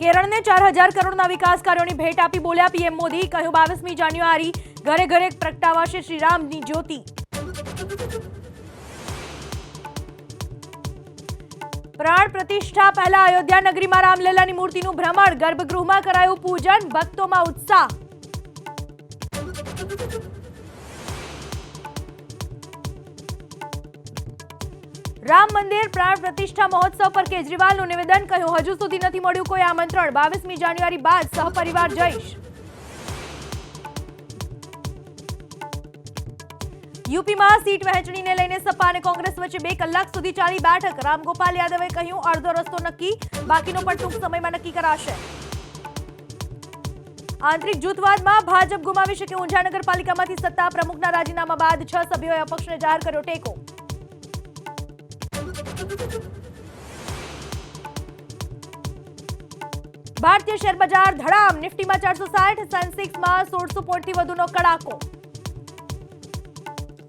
કેરળને 4000 કરોડના વિકાસ કાર્યોની ભેટ આપી બોલ્યા પીએમ મોદી. કહ્યું 22મી જાન્યુઆરી ઘરે ઘરે પ્રગટાવાશે શ્રીરામની જ્યોતિ. પ્રાણ પ્રતિષ્ઠા પહેલા અયોધ્યા નગરીમાં રામલલ્લાની મૂર્તિનું ભ્રમણ. ગર્ભગૃહમાં કરાયું પૂજન. ભક્તોમાં ઉત્સાહ. રામ મંદિર પ્રાણ પ્રતિષ્ઠા મહોત્સવ પર કેજરીવાલનું નિવેદન. કહ્યું હજુ સુધી નથી મળ્યું કોઈ આમંત્રણ. 22મી જાન્યુઆરી બાદ સહપરિવાર જઈશ. યુપીમાં સીટ વહેંચણીને લઈને સપા અને કોંગ્રેસ વચ્ચે 2 કલાક સુધી ચાલી બેઠક. રામગોપાલ યાદવે કહ્યું અડધો રસ્તો નક્કી, બાકીનો પણ ટૂંક સમયમાં નક્કી કરાશે. આંતરિક જૂથવાદમાં ભાજપ ગુમાવી શકે ઊંઝા નગરપાલિકામાંથી સત્તા. પ્રમુખના રાજીનામા બાદ 6 સભ્યોએ અપક્ષને જાહેર કર્યો ટેકો. ભારતીય શેર બજાર ધડામ. નિફ્ટીમાં 460, સેન્સેક્સમાં 1600 પોઈન્ટથી વધુનો કડાકો.